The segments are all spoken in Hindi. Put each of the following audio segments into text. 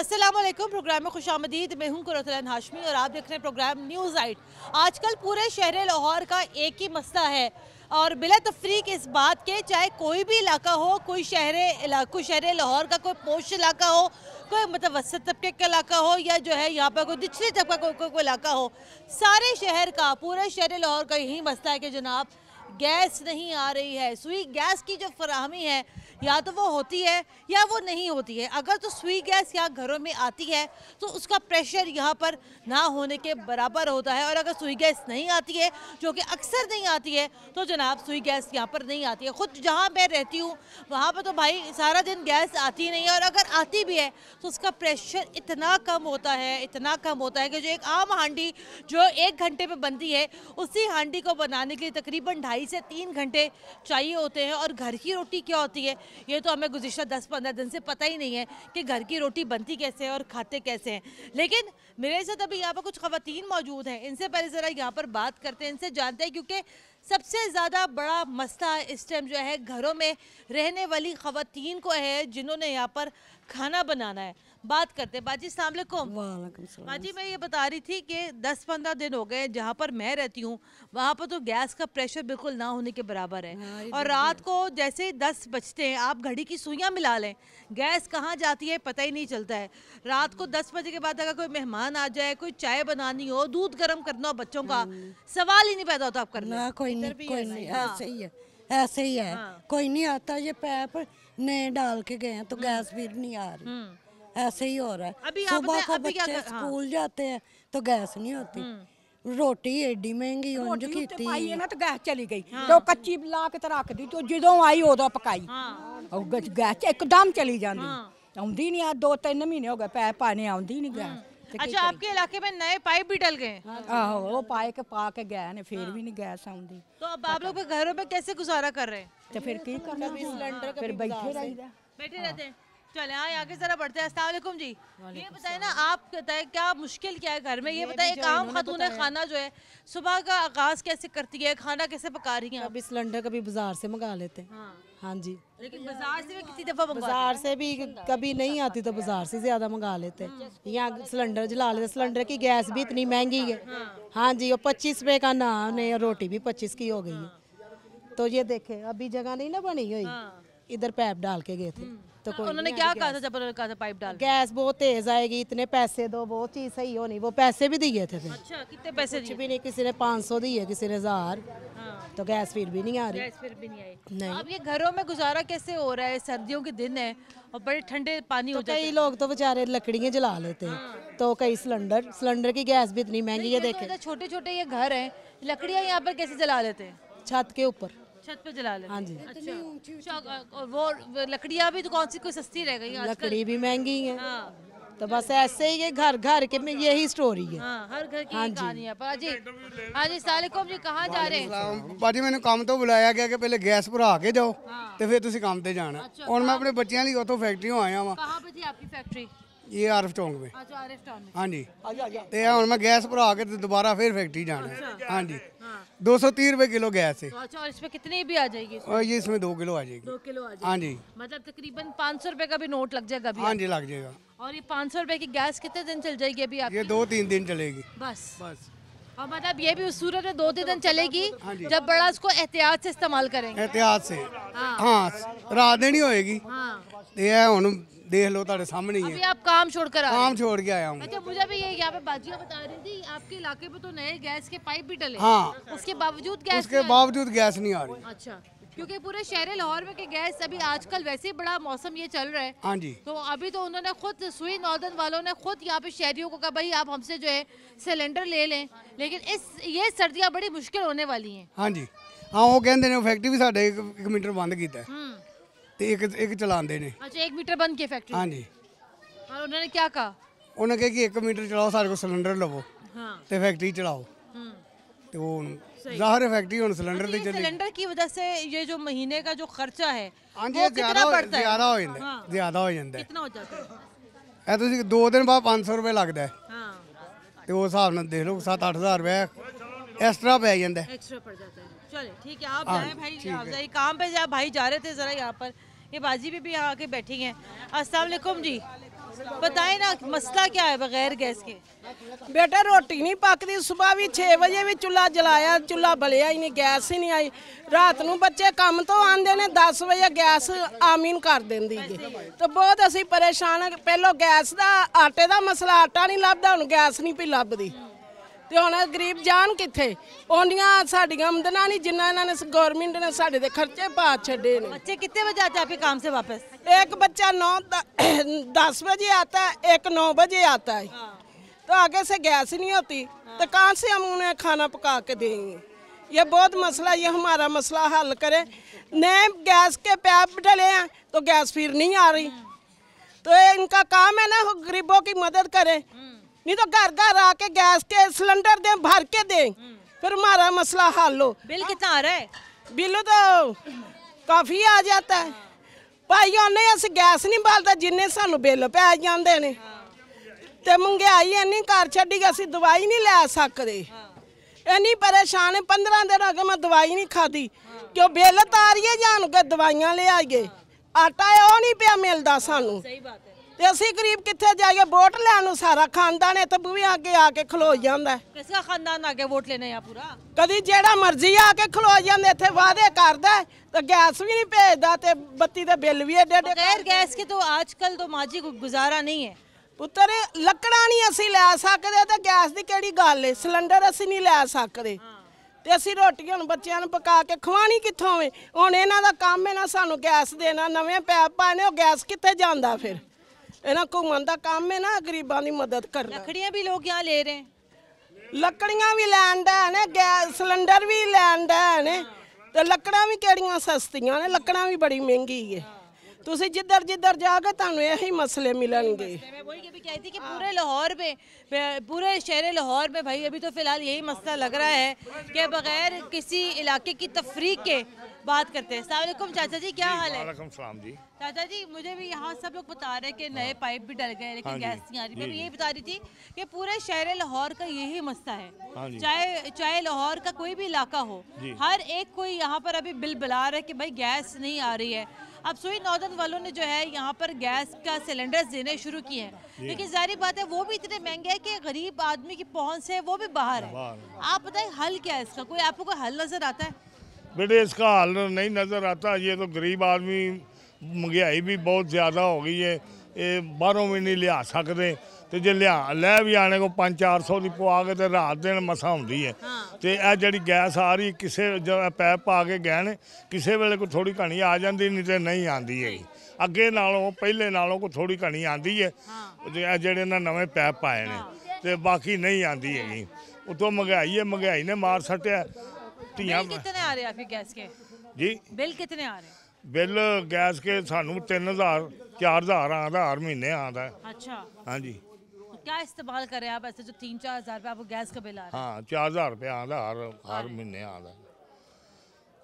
अस्सलाम वालेकुम। प्रोग्राम में खुशामदीद। मैं हूं कुरतुल हाशमी और आप देख रहे हैं प्रोग्राम न्यूज़ आइट। आजकल पूरे शहर लाहौर का एक ही मसला है और बिला तफरीक इस बात के, चाहे कोई भी इलाका हो, कोई शहर लाहौर का कोई पोश इलाका हो, कोई मुतवस्सित तबके का इलाका हो या जो है यहाँ पर कोई निचले तबका कोई इलाका हो, सारे शहर का, पूरे शहर लाहौर का यही मसला है कि जनाब गैस नहीं आ रही है। सुई गैस की जो फराहमी है या तो वो होती है या वो नहीं होती है। अगर तो सुई गैस यहाँ घरों में आती है तो उसका प्रेशर यहाँ पर ना होने के बराबर होता है, और अगर सुई गैस नहीं आती है, जो कि अक्सर नहीं आती है, तो जनाब सुई गैस यहाँ पर नहीं आती है। ख़ुद जहाँ मैं रहती हूँ वहाँ पर तो भाई सारा दिन गैस आती नहीं है, और अगर आती भी है तो उसका प्रेशर इतना कम होता है कि जो एक आम हांडी जो 1 घंटे में बनती है, उसी हांडी को बनाने के लिए तकरीबन 2.5 से 3 घंटे चाहिए होते हैं। और घर की रोटी क्या होती है ये तो हमें गुज़िश्ता 10-15 दिन से पता ही नहीं है कि घर की रोटी बनती कैसे है और खाते कैसे हैं। लेकिन मेरे साथ अभी यहाँ पर कुछ ख़वातीन मौजूद हैं, इनसे पहले ज़रा यहाँ पर बात करते हैं, इनसे जानते हैं, क्योंकि सबसे ज़्यादा बड़ा मसला इस टाइम जो है घरों में रहने वाली ख़वातीन को है, जिन्होंने यहाँ पर खाना बनाना है। बात करते हैं। बाजी अस्सलाम वालेकुम। वालेकुम सलाम। बाजी मैं ये बता रही थी कि 10-15 दिन हो गए जहाँ पर मैं रहती हूँ वहाँ पर तो गैस का प्रेशर बिल्कुल ना होने के बराबर है, और रात को जैसे ही 10 बजते हैं आप घड़ी की सुइयाँ मिला लें, गैस कहाँ जाती है पता ही नहीं चलता है। रात को 10 बजे के बाद अगर कोई मेहमान आ जाए, कोई चाय बनानी हो, दूध गर्म करना हो बच्चों का, सवाल ही नहीं पैदा होता आप करना। ना कोई नहीं ऐसे ही है, ऐसे ही है। कोई नहीं आता, ये पैप नए डाल के गए हैं तो गैस भी नहीं आ रही, ऐसे ही हो रहा है। सुबह को बच्चे स्कूल जाते हैं तो गैस नहीं होती, रोटी एडी महंगी ਉਂਝ ਕੀਤੀ ਪਾਈ ਹੈ ਨਾ ਤੇ ਗੈਸ ਚਲੀ ਗਈ ਤੇ ਉਹ ਕੱਚੀ ਲਾ ਕੇ ਤੇ ਰੱਖ ਦਿੱਤੀ, ਤੇ ਜਦੋਂ ਆਈ ਉਦੋਂ ਪਕਾਈ ਉਹ ਗੈਸ ਇੱਕਦਮ ਚਲੀ ਜਾਂਦੀ, ਆਉਂਦੀ ਨਹੀਂ। ਆ 2-3 ਮਹੀਨੇ ਹੋ ਗਏ ਪੈਪ ਪਾਣੇ ਆਉਂਦੀ नहीं गैस। अच्छा, आपके इलाके में नए पाइप भी डल गए? आहो वो पा के गए ने फिर भी नहीं गैस आउंदी। तो अब आप लोग घरों में कैसे गुजारा कर रहे हैं? तो फिर की करना, फिर बैठे रहिदा, बैठे रहते हैं। चले आगे जरा बढ़ते हैं। अस्सलाम वालेकुम जी, ये बताएं ना, आप बताएं क्या मुश्किल क्या है घर में? ये बताएं, एक आम खातून खाना जो है सुबह का आगाज कैसे करती है, खाना कैसे पका रही हैं? कभी सिलेंडर कभी बाजार से मंगा लेते हैं। हाँ जी, लेकिन बाजार से भी कितनी दफा बाजार से भी कभी नहीं आती तो बाजार से ज्यादा मंगा लेते हैं। यहाँ सिलेंडर जला लेते, सिलेंडर की गैस भी इतनी महंगी है। हाँ जी, और 25 रुपए का नान है, रोटी भी 25 की हो गई है। तो ये देखे अभी जगह नहीं ना बनी हुई, इधर पैप डाल के गए थे तो उन्होंने क्या कहा था जब उन्होंने कहा था पाइप डाल? गैस बहुत तेज आएगी, इतने पैसे दो, वो चीज सही होनी, वो पैसे भी दिए थे। अच्छा, कितने पैसे दिए? कुछ भी नहीं, किसी ने 500 दिए, किसी ने 1000, तो गैस फिर भी नहीं आ रही। गैस फिर भी नहीं आई। नहीं। अब ये घरों में गुजारा कैसे हो रहा है? सर्दियों के दिन है और बड़े ठंडे पानी हो जाते हैं। कई लोग तो बेचारे लकड़ियाँ जला लेते हैं, तो कई सिलेंडर की गैस भी इतनी महंगी है। देखे छोटे छोटे ये घर हैं, लकड़ियाँ यहाँ पर कैसे जला लेते हैं? छत के ऊपर, छत पे जला लेते हैं। हाँ जी। अच्छा, और वो लकड़ियाँ भी तो कौन सी कोई सस्ती रह गई आजकल? लकड़ी भी महंगी है। हाँ। तो बस ऐसे ही घर घर के में यही स्टोरी है। हाँ, हर घर की कहानी है। जी हाँ जी, सलाम जी, कहाँ जा रहे हैं? ਭਾਜੀ ਮੈਨੂੰ ਕੰਮ ਤੋਂ ਬੁਲਾਇਆ ਗਿਆ ਕਿ ਪਹਿਲੇ ਗੈਸ ਭਰਾ ਕੇ ਜਾਓ ਤੇ ਫਿਰ ਤੁਸੀਂ ਕੰਮ ਤੇ ਜਾਣਾ। ਹੁਣ ਮੈਂ ਆਪਣੇ ਬੱਚਿਆਂ ਲਈ ਉੱਥੋਂ ਫੈਕਟਰੀੋਂ ਆਇਆ ਵਾਂ। कहाँ पे थी आपकी फैक्ट्री? ਇਹ ਆਰਫ ਚੌਂਕ ਵਿੱਚ। अच्छा, आरिफ टाउन में। ਹਾਂਜੀ ਤੇ ਹੁਣ ਮੈਂ ਗੈਸ ਭਰਾ ਕੇ ਤੇ ਦੁਬਾਰਾ ਫਿਰ ਫੈक्ट्री जाना है। ਹਾਂਜੀ 230 रुपए किलो गैस है। अच्छा, और इसमें कितनी भी आ जाएगी? और ये इसमें 2 किलो आ जाएगी। 2 किलो आ जाएगी। हाँ जी, मतलब तकरीबन 500 रुपए का भी नोट लग जाएगा अभी। हाँ जी लग जाएगा। और ये 500 रुपए की गैस कितने दिन चल जाएगी अभी आपकी? ये 2-3 दिन चलेगी बस। बस। और मतलब ये भी उस सूरत में 2-3 दिन चलेगी जब बड़ा इसको एहतियात से इस्तेमाल करेंगे। एहतियात से हाँ, रात दिन ही होएगी। हाँ, ये ਹੁਣ देख लो तारे सामने ही अभी है। आप काम छोड़कर आ रहे हैं। काम छोड़ के आया हूँ। अच्छा, मुझे भी ये यहाँ पे बाजियाँ बता रही थी आपके इलाके में तो नए गैस के पाइप भी डले। हाँ, उसके बावजूद गैस उसके बावजूद गैस नहीं आ रही। अच्छा, क्योंकि पूरे शहर लाहौर में के गैस अभी आजकल वैसे ही बड़ा मौसम ये चल रहा है, हाँ जी, तो अभी तो उन्होंने खुद सुई नॉर्दर्न वालों ने खुद यहाँ पे शहरियों को कहा भाई आप हमसे जो है सिलेंडर ले लें, लेकिन ये सर्दियाँ बड़ी मुश्किल होने वाली हैं। हाँ जी, हाँ वो कहते हैं फैक्ट्री भी साढ़े 1 मीटर बंद किया है ਤੇ ਇੱਕ ਚਲਾਉਂਦੇ ਨੇ। अच्छा, 1 मीटर बंद की फैक्ट्री। हाँ जी, और उन्होंने क्या कहा? ਉਹਨੇ ਕਿਹਾ ਕਿ 1 मीटर ਚਲਾਓ, ਸਾਡੇ ਕੋਲ ਸਿਲੰਡਰ ਲਵੋ हाँ। ਤੇ ਫੈਕਟਰੀ ਚਲਾਓ। ਤੇ ਉਹ ਜ਼ਾਹਰ ਹੈ ਫੈਕਟਰੀ ਹੁਣ ਸਿਲੰਡਰ ਤੇ ये ਚੱਲੇ। सिलेंडर की वजह से ये जो महीने का जो खर्चा है हाँ जी, वो कितना पड़ता है? ਜ਼ਿਆਦਾ ਹੋ ਜਾਂਦਾ ਹੈ, ਜ਼ਿਆਦਾ ਹੋ ਜਾਂਦਾ ਹੈ। कितना हो जाता है? ਇਹ ਤੁਸੀਂ 2 ਦਿਨ ਬਾਅਦ 500 रुपए ਲੱਗਦਾ ਹੈ हाँ, ਤੇ ਉਹ ਹਿਸਾਬ ਨਾਲ ਦੇਖ ਲਓ 7-8 ਹਜ਼ਾਰ ਰੁਪਏ ਐਕਸਟਰਾ ਪੈ ਜਾਂਦਾ ਹੈ। एक्स्ट्रा पड़ जाता है। चले ठीक है, आप जाएं भाई, आप जाइए काम पे। जा भाई जा रहे थे जरा यहाँ पर, ये बाजी भी यहाँ आके बैठी हैं। अस्सलाम वालेकुम जी, बताएं ना मसला क्या है बगैर गैस के? बेटा रोटी नहीं पकती, सुबह भी 6 ਵਜੇ ਵੀ ਚੁੱਲ੍ਹਾ ਜਲਾਇਆ, ਚੁੱਲ੍ਹਾ ਬਲਿਆ ਹੀ ਨਹੀਂ, ਗੈਸ ਹੀ ਨਹੀਂ ਆਈ। ਰਾਤ ਨੂੰ ਬੱਚੇ ਕੰਮ ਤੋਂ ਆਉਂਦੇ ਨੇ 10 ਵਜੇ ਗੈਸ ਆਮੀਨ ਕਰ ਦਿੰਦੀ ਜੀ। ਤੇ ਬਹੁਤ ਅਸੀਂ ਪਰੇਸ਼ਾਨ ਹਾਂ। ਪਹਿਲਾਂ ਗੈਸ ਦਾ ਆਟੇ ਦਾ ਮਸਲਾ, ਆਟਾ ਨਹੀਂ ਲੱਭਦਾ, ਹੁਣ ਗੈਸ ਨਹੀਂ ਪਈ ਲੱਭਦੀ। ਤੇ ਹੁਣ ਗਰੀਬ ਜਾਣ ਕਿੱਥੇ? ਉਹਨੀਆਂ ਸਾਡੀਆਂ ਆਮਦਨਾਂ ਨਹੀਂ ਜਿੰਨਾ ਇਹਨਾਂ ਨੇ ਗਵਰਨਮੈਂਟ ਨੇ ਸਾਡੇ ਦੇ ਖਰਚੇ ਪਾ ਛੱਡੇ ਨੇ। बच्चे कितने बजे आते हैं आपके काम से वापस? एक बच्चा 10 बजे आता है, एक 9 बजे आता है। तो आगे से गैस नहीं होती तो कहाँ से हम उन्हें खाना पका के देंगे? ये बहुत मसला, ये हमारा मसला हल करे। नए गैस के पैप डले हैं तो गैस फिर नहीं आ रही। तो ये इनका काम है ना, गरीबों की मदद करे, नहीं तो घर घर आके गैस के सिलेंडर दें, भर के दें, फिर हमारा मसला हल हो। बिल कितना आ रहा है? बिल तो काफ़ी आ जाता है भाई। ਉਹਨੇ ਅਸੀਂ ਗੈਸ ਨਹੀਂ ਬਾਲਦਾ ਜਿੰਨੇ ਸਾਨੂੰ ਬਿੱਲ ਪੈ ਜਾਂਦੇ ਨੇ। ਤੇ ਮਹਿੰਗਾਈ ਇੰਨੀ ਘਰ ਛੱਡੀ, ਅਸੀਂ ਦਵਾਈ ਨਹੀਂ ਲੈ ਸਕਦੇ। ਇੰਨੀ ਪਰੇਸ਼ਾਨ 15 ਦਿਨ ਹੋ ਗਏ ਮੈਂ ਦਵਾਈ ਨਹੀਂ ਖਾਦੀ, ਕਿਉਂ ਬਿੱਲ ਤਾਰੀਏ ਜਾਣ ਕੇ ਦਵਾਈਆਂ ਲਿਆਈਏ। ਆਟਾ ਉਹ ਨਹੀਂ ਪਿਆ ਮਿਲਦਾ ਸਾਨੂੰ। सही बात है। ਤੇ ਅਸੀਂ ਗਰੀਬ ਕਿੱਥੇ ਜਾਈਏ? ਵੋਟ ਲੈਣ ਨੂੰ ਸਾਰਾ ਖਾਨਦਾਨ ਇੱਥੇ ਬੂਹੇ ਅੱਗੇ ਆ ਕੇ ਖਲੋ ਜਾਂਦਾ। किसका खानदान आके वोट लेने यहाँ पूरा? ਕਦੀ ਜਿਹੜਾ ਮਰਜ਼ੀ ਆ ਕੇ ਖਲੋ ਜਾਂਦੇ, ਇੱਥੇ ਵਾਅਦੇ ਕਰਦਾ ਤੇ ਗੈਸ ਵੀ ਨਹੀਂ ਭੇਜਦਾ ਤੇ ਬੱਤੀ ਦੇ ਬਿੱਲ ਵੀ ਏਡੇ ਏਡੇ। बगैर गैस के तो आजकल तो माजी को गुजारा नहीं है। ਪੁੱਤਰ ਲੱਕੜਾਂ ਨਹੀਂ ਅਸੀਂ ਲੈ ਸਕਦੇ ਤੇ ਗੈਸ ਦੀ ਕਿਹੜੀ ਗੱਲ ਏ? ਸਿਲੰਡਰ ਅਸੀਂ ਨਹੀਂ ਲੈ ਸਕਦੇ ਤੇ ਅਸੀਂ ਰੋਟੀਆਂ ਹੁਣ ਬੱਚਿਆਂ ਨੂੰ ਪਕਾ ਕੇ ਖਵਾਣੀ ਕਿੱਥੋਂ ਵੇ? ਹੁਣ ਇਹਨਾਂ ਦਾ ਕੰਮ ਹੈ ਨਾ ਸਾਨੂੰ ਗੈਸ ਦੇਣਾ, ਨਵੇਂ ਪੈਪ ਪਾਣੇ, ਉਹ ਗੈਸ ਕਿੱਥੇ ਜਾਂਦਾ ਫਿਰ? ਇਹਨਾਂ ਘੁੰਮਣ ਦਾ ਕੰਮ ਹੈ ਨਾ, ਗਰੀਬਾਂ ਦੀ ਮਦਦ ਕਰਨਾ। लकड़ियाँ भी लोग यहाँ ले रहे हैं। ਲੱਕੜੀਆਂ ਵੀ ਲੈਣ ਦਾ ਨੇ, ਗੈਸ ਸਿਲੰਡਰ ਵੀ ਲੈਣ ਦਾ ਨੇ ਤੇ ਲੱਕੜਾਂ ਵੀ ਕਿਹੜੀਆਂ ਸਸਤੀਆਂ ਨੇ, ਲੱਕੜਾਂ ਵੀ ਬੜੀ ਮਹਿੰਗੀ ਹੈ। ਤੁਸੀਂ ਜਿੱਧਰ ਜਿੱਧਰ ਜਾਓਗੇ ਤੁਹਾਨੂੰ ਇਹੀ ਮਸਲੇ मिलेंगे। मैं वही ये भी कहती थी कि पूरे लाहौर में, पूरे शहर लाहौर में भाई अभी तो फिलहाल यही मसला लग रहा है कि बगैर किसी इलाके की तफरीक के बात करते हैं। अस्सलाम वालेकुम चाचा जी, क्या हाल है? वालेकुम सलाम जी। चाचा जी मुझे भी यहाँ सब लोग बता रहे हैं कि नए पाइप भी डल गए लेकिन गैस नहीं आ रही। मैं भी यही बता रही थी कि पूरे शहर लाहौर का यही मसला है। चाहे लाहौर का कोई भी इलाका हो, हर एक कोई यहाँ पर अभी बिल बुला रहा है कि भाई गैस नहीं आ रही है। अब सुई नॉर्दर्न वालों ने जो है यहाँ पर गैस का सिलेंडर्स देने शुरू किए हैं, लेकिन जाहिर बात है वो भी इतने महंगे हैं कि गरीब आदमी की पहुँच है वो भी बाहर है। आप बताएं हल क्या है इसका? कोई आपको कोई हल नजर आता है? बेटे इसका हल नहीं नज़र आता। ये तो गरीब आदमी, महंगाई भी बहुत ज़्यादा हो गई है, ये बाहरों भी नहीं लिया सकते। तो जे लै भी आने को 500-400 की पवा के तो रात दिन मसा होंगी है। तो यह जी गैस आ रही किसी पैप पा के गए ने, किसी वेले कोई थोड़ी घनी आ जाती, नहीं तो नहीं आती है। अगे नालों पहले नालों को थोड़ी घनी आती है, जेडे ना नवे पैप पाए ने, तो बाकी नहीं आती है। उतों महंगाई है, महंगाई ने मार सटिया। बिल कितने आ रहे हैं आपके गैस के? जी बिल कितने आ रहे हैं? बिल गैस के सानू 3000-4000 आता हर महीने आता है। अच्छा, हाँ जी। तो क्या इस्तेमाल करें आप ऐसे जो 3-4 हज़ार रुपये आपको गैस का बिल आ रहा है? हाँ 4000 रुपये आता हर महीने आता है।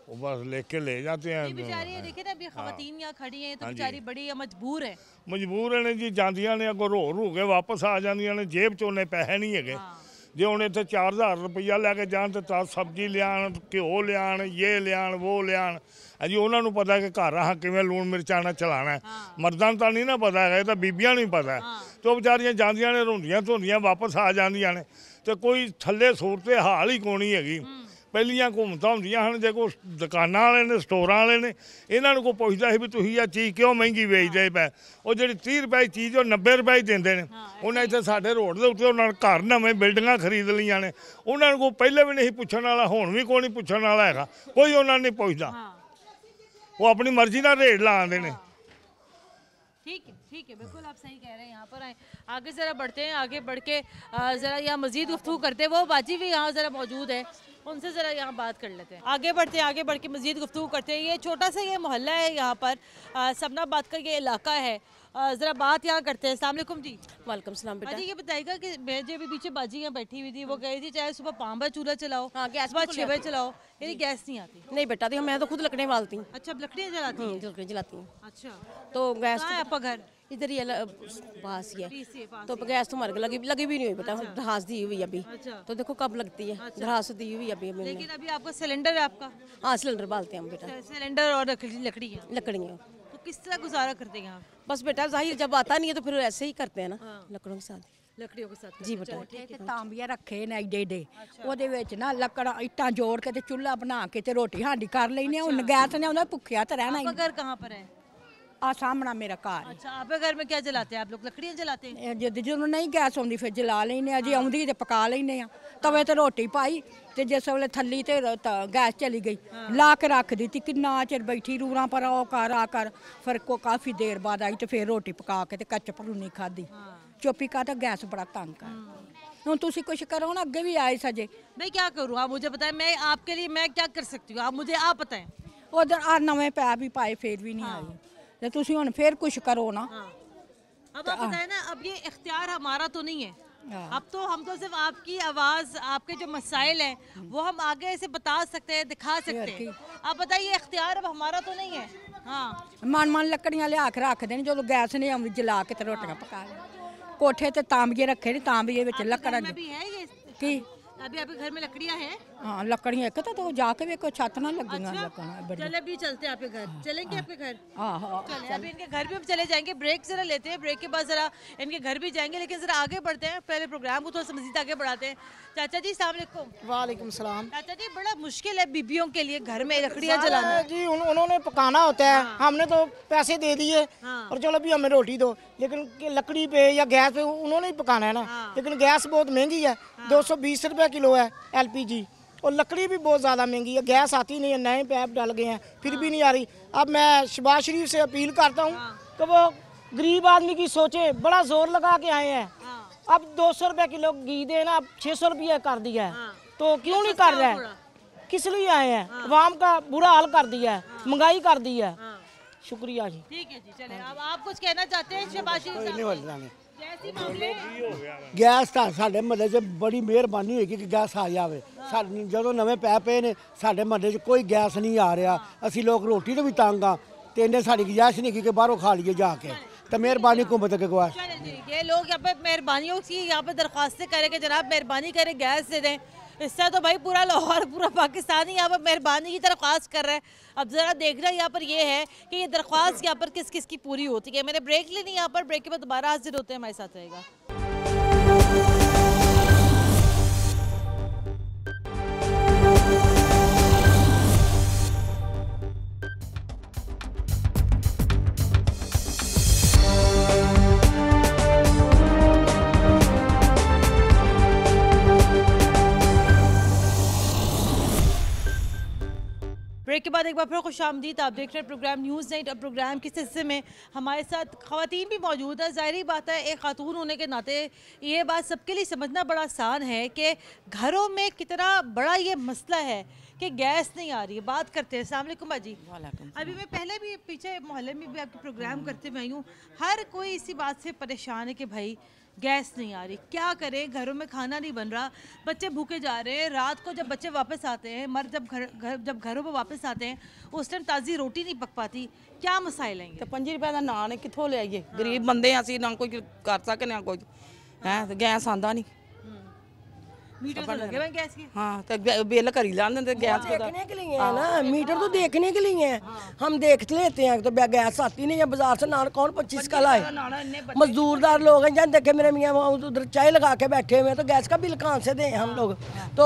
वो बस लेके ले जाते हैं। ये बेचारी है, देखिए ना अभी खवातीन यहाँ खड़ी हैं तो बेचारी बड़ी मजबूर है। मजबूर ने जी, जांदियां ने अगों रो के वापस आ जांदियां ने, जेब चों ने पैसे नहीं है। जे हुण इत्थे 4000 रुपया लैके जान तो सब्जी लियान, घ्यो लियान, ये लियान, वो लियान। अजी उन्होंने पता है कि घर अह किवें लूण मिर्चां नाल चलाना है। मर्दां तो नहीं ना पता है, तो बीबियां नहीं पता है। तो बेचारियां जांदियां ने रोंदियां धोंदियां वापस आ जांदियां ने, तो कोई थल्ले सूरत हाल ही कोनी हैगी। ਪਹਿਲੀਆਂ ਘੁੰਮਤਾਂ ਹੁੰਦੀਆਂ ਹਨ, ਜੇ ਕੋਈ ਦੁਕਾਨਾਂ ਵਾਲੇ ਨੇ, ਸਟੋਰਾਂ ਵਾਲੇ ਨੇ, ਇਹਨਾਂ ਨੂੰ ਕੋਈ ਪੁੱਛਦਾ ਸੀ ਵੀ ਤੁਸੀਂ ਇਹ ਚੀਜ਼ ਕਿਉਂ ਮਹਿੰਗੀ ਵੇਚਦੇ ਪਏ? ਉਹ ਜਿਹੜੀ 30 ਰੁਪਏ ਚੀਜ਼ ਉਹ 90 ਰੁਪਏ ਦਿੰਦੇ ਨੇ। ਉਹਨਾਂ ਇੱਥੇ ਸਾਡੇ ਰੋਡ ਦੇ ਉੱਤੇ ਉਹਨਾਂ ਨੇ ਘਰ ਨਵੇਂ ਬਿਲਡਿੰਗਾਂ ਖਰੀਦ ਲਈਆਂ ਨੇ। ਉਹਨਾਂ ਨੂੰ ਕੋਈ ਪਹਿਲੇ ਵੀ ਨਹੀਂ ਪੁੱਛਣ ਵਾਲਾ, ਹੁਣ ਵੀ ਕੋਈ ਨਹੀਂ ਪੁੱਛਣ ਵਾਲਾ ਹੈਗਾ, ਕੋਈ ਉਹਨਾਂ ਨੂੰ ਨਹੀਂ ਪੁੱਛਦਾ। ਉਹ ਆਪਣੀ ਮਰਜ਼ੀ ਨਾਲ ਰੇਟ ਲਾਉਂਦੇ ਨੇ। ठीक है, बिल्कुल आप सही कह रहे हैं। यहाँ पर आए, आगे ज़रा बढ़ते हैं, आगे बढ़ के ज़रा यहाँ मज़ीद गुफ्तगू करते हैं। वो बाजी भी यहाँ ज़रा मौजूद है, उनसे ज़रा यहाँ बात कर लेते हैं। आगे बढ़ते हैं, आगे बढ़ के मज़ीद गुफ्तगू करते हैं। ये छोटा सा ये मोहल्ला है, यहाँ पर सबनाबाद का ये इलाका है। ज़रा बात यहाँ करते हैं। अस्सलाम वालेकुम जी। वालेकुम सलाम बेटा। जी ये बताइएगा कि मैं जो अभी पीछे बाजी यहाँ बैठी हुई थी, वो कह रही थी चाहे सुबह 5 बजे चूल्हा चलाओ, हाँ, गैस सुबह बिल्कुल 6 बजे चलाओ, यानी गैस नहीं आती। नहीं बेटा, देखो मैं तो खुद लकड़ियाँ बालती हूँ। अच्छा, अब लकड़ियाँ जलाती हैं? लकड़ियाँ जलाती हूँ। अच्छा, तो गैस कहाँ है आपका घर? इधर ही पास ही है। पीछे पास तो गैस तो हमारे को लगी भी नहीं हुई बेटा, दरखास्त दी हुई अभी। अच्छा। तो देखो कब लगती है, दरखास्त दी हुई अभी हमने। लेकिन अभी आपका सिलेंडर है आपका? हाँ सिलेंडर बालते हैं हम बेटा। सिलेंडर और लकड़ी है। लकड़ियाँ तो किस तरह गुजारा करते हैं यहाँ? बस बेटा जाहिर जब आता नहीं है तो फिर ऐसे ही करते हैं ना, लकड़ों के साथ। लकड़ियों के साथ जी बेटा। ਤੇ ਤਾਂਬੀਆਂ ਰੱਖੇ ਨੇ ਏਡੇ ਏਡੇ ਉਹਦੇ ਵਿੱਚ ਨਾ ਲੱਕੜਾਂ ਇੱਟਾਂ ਜੋੜ ਕੇ ਤੇ ਚੁੱਲ੍ਹਾ ਬਣਾ ਕੇ ਤੇ ਰੋਟੀ ਹਾਂਡੀ ਕਰ ਲੈਨੇ ਆ। ਹੁਣ ਗੈਸ ਨੇ ਉਹਦਾ ਭੁੱਖਿਆ ਤਾਂ ਰਹਿਣਾ आपका घर कहाँ पर है? ਆ ਸਾਹਮਣਾ ਮੇਰਾ ਘਰ अच्छा, आपके घर में क्या जलाते हैं आप लोग? लकड़ियाँ जलाते हैं? ਹੈ। ਜਦੋਂ ਨਹੀਂ ਗੈਸ ਆਉਂਦੀ ਫਿਰ ਜਲਾ ਲੈਨੇ ਆ, ਜੇ ਆਉਂਦੀ ਤੇ ਪਕਾ ਲੈਨੇ ਆ। ਤਵੇ ਤੇ ਰੋਟੀ ਪਾਈ ਤੇ ਜਿਸ ਵੇਲੇ ਥੱਲੀ ਤੇ ਗੈਸ ਚਲੀ ਗਈ ਲਾ ਕੇ ਰੱਖ ਦਿੱਤੀ। ਕਿੰਨਾ ਚਿਰ ਬੈਠੀ ਰੂਰਾਂ ਪਰ ਉਹ ਕਰ ਆ ਕਰ, ਫਿਰ ਕੋ ਕਾਫੀ ਦੇਰ ਬਾਅਦ ਆਈ ਤੇ ਫਿਰ ਰੋਟੀ ਪਕਾ ਕੇ ਤੇ ਕੱਚ ਭਰੂਨੀ ਖਾਦੀ। ਚੁੱਪੀ ਕਾ ਤਾਂ ਗੈਸ ਬੜਾ ਤੰਗ ਕਰ। ਹੁਣ ਤੁਸੀਂ ਕੁਛ ਕਰੋ ਨਾ, ਅੱਗੇ ਵੀ ਆਏ ਸਜੇ। मैं क्या करूँ, आप मुझे बताएं, मैं आपके लिए मैं क्या कर सकती हूँ, आप मुझे आप बताएं। ਉਧਰ ਆ ਨਵੇਂ ਪੈਪ ਵੀ ਪਾਏ ਫਿਰ ਵੀ ਨਹੀਂ ਆਈ। ਤੇ ਤੁਸੀਂ ਹੁਣ ਫਿਰ ਕੁਛ ਕਰੋ ਨਾ। अब आप बताएं ना, अब ये इख्तियार हमारा तो नहीं है। हाँ। अब तो हम तो सिर्फ आपकी आवाज़, आपके जो मसाइल हैं वो हम आगे से बता सकते हैं, दिखा सकते हैं। आप बताइए, इख्तियार अब हमारा तो नहीं है। हाँ, ਮਨ ਲੱਕੜੀਆਂ ਲਿਆ ਕੇ ਰੱਖਦੇ ਨੇ, ਜਦੋਂ ਗੈਸ ਨਹੀਂ ਆਉਂਦੀ ਜਲਾ ਕੇ ਤੇ ਰੋਟੀਆਂ ਪਕਾ ਲੈ। ਕੋਠੇ ਤੇ ਤਾਂਬੀਏ ਰੱਖੇ ਨੇ, ਤਾਂਬੀਏ ਵਿੱਚ ਲੱਕੜਾਂ में भी है ये। ਕੀ अभी आपके घर में लकड़ियाँ हैं? ਹਾਂ ਲੱਕੜੀਆਂ ਇੱਕ ਤਾਂ ਜਾ ਕੇ ਵੇਖੋ छत ना ਲੱਗੀਆਂ ਲੱਕੜਾਂ ਬੜੀ। चले भी चलते हैं आपके घर, चलेंगे आपके घर? ਆਹੋ चले, अभी इनके घर भी हम चले जाएंगे। ब्रेक जरा लेते हैं, ब्रेक के बाद जरा इनके घर भी जाएंगे, लेकिन जरा आगे बढ़ते हैं, पहले प्रोग्राम को थोड़ा सा मजीद आगे बढ़ाते हैं। चाचा जी अस्सलाम वालेकुम। वालेकुम सलाम। चाचा जी, बड़ा मुश्किल है बीबियों के लिए घर में लकड़ियाँ जलाना। जी उन्होंने पकाना होता है, हमने तो पैसे दे दिए और चलो भी हमें रोटी दो, लेकिन लकड़ी पे या गैस पे उन्होंने ही पकाना है ना। लेकिन गैस बहुत महंगी है, 220 रुपये किलो है LPG, और लकड़ी भी बहुत ज़्यादा महंगी है। गैस आती नहीं है, नए पैप डाल गए हैं फिर भी नहीं आ रही। अब मैं शहबाज शरीफ से अपील करता हूँ कि वो गरीब आदमी की सोचे, बड़ा जोर लगा के आए हैं। अब 200 रुपये किलो घी देना, अब 600 रुपये कर दिया है, तो क्यों नहीं कर रहा है? किस लिए आए हैं? आवाम का बुरा हाल कर दिया है, महंगाई कर दी है। शुक्रिया जी। ठीक है जी, चले। अब आप कुछ कहना चाहते हैं शहबाज शरीफ साहब? जैसी मामले ਗੈਸ ਤਾਂ ਸਾਡੇ ਮਹੱਲੇ 'ਚ ਬੜੀ ਮਿਹਰਬਾਨੀ ਹੋਏਗੀ ਕਿ ਗੈਸ ਆ ਜਾਵੇ। ਸਾਡੇ ਜਦੋਂ ਨਵੇਂ ਪੈਪ ਪਏ ਨੇ ਸਾਡੇ ਮਹੱਲੇ 'ਚ ਕੋਈ ਗੈਸ ਨਹੀਂ ਆ ਰਿਹਾ। ਅਸੀਂ ਲੋਕ ਰੋਟੀ ਤੋਂ ਵੀ ਤੰਗ ਆ ਤੇ ਇਹਨੇ ਸਾਡੀ ਗੁਜ਼ਾਰਿਸ਼ नहीं की कि बाहरों खा लिए जाके। तो मेहरबानी हुकूमत के गुआर। चले जी, ये लोग यहाँ पे मेहरबानियों की यहाँ पे दरख्वास्तें करें कि जनाब मेहरबानी करें गैस दे दें। इससे तो भाई पूरा लाहौर, पूरा पाकिस्तान ही यहाँ पर मेहरबानी की दरख्वास्त कर रहा है। अब ज़रा देखना यहाँ पर ये है कि ये दरख्वास्त यहाँ पर किस किस की पूरी होती है। मैंने ब्रेक लेनी यहाँ पर, ब्रेक के बाद दोबारा हाजिर होते हैं, हमारे साथ रहेगा। ब्रेक के बाद एक बार फिर खुशामदीद। आप देख रहे हैं प्रोग्राम न्यूज़ नाइट। अब प्रोग्राम किस हिस्से में हमारे साथ ख़वातीन भी मौजूद है। ज़ाहिर बात है, एक खातून होने के नाते ये बात सबके लिए समझना बड़ा आसान है कि घरों में कितना बड़ा ये मसला है कि गैस नहीं आ रही है। बात करते हैं। अस्सलाम वालेकुम बाजी। अभी मैं पहले भी पीछे मोहल्ले में भी आपके प्रोग्राम करते हुए आई हूँ, हर कोई इसी बात से परेशान है कि भाई गैस नहीं आ रही, क्या करें, घरों में खाना नहीं बन रहा, बच्चे भूखे जा रहे हैं। रात को जब बच्चे वापस आते हैं, मर्द जब घरों में वापस आते हैं उस टाइम ताज़ी रोटी नहीं पक पाती। क्या मसाइल हैं? ਤੇ 5 ਰੁਪਏ ਦਾ ਨਾਨ ਕਿੱਥੋਂ ਲਿਆਈਏ? ਗਰੀਬ ਬੰਦੇ ਆ ਅਸੀਂ, ਨਾ ਕੋਈ ਕਰ ਸਕੇ ਨਾ ਕੋਈ ਹੈ। ਤੇ ਗੈਸ ਆਂਦਾ नहीं। मीटर तो लगे हुए हैं गैस के। हाँ, तो बिल कर ही लाने थे गैस के। देखने के लिए है ना, मीटर तो देखने के लिए है। हम देख लेते हैं तो गैस आती नहीं है बाजार से। नान कौन 25 का लाए? मजदूरदार लोग हैं, जहाँ देखे मेरे मियाँ वहाँ उधर चाय लगा के बैठे हुए हैं, तो गैस का बिल कहाँ से दें हम लोग? तो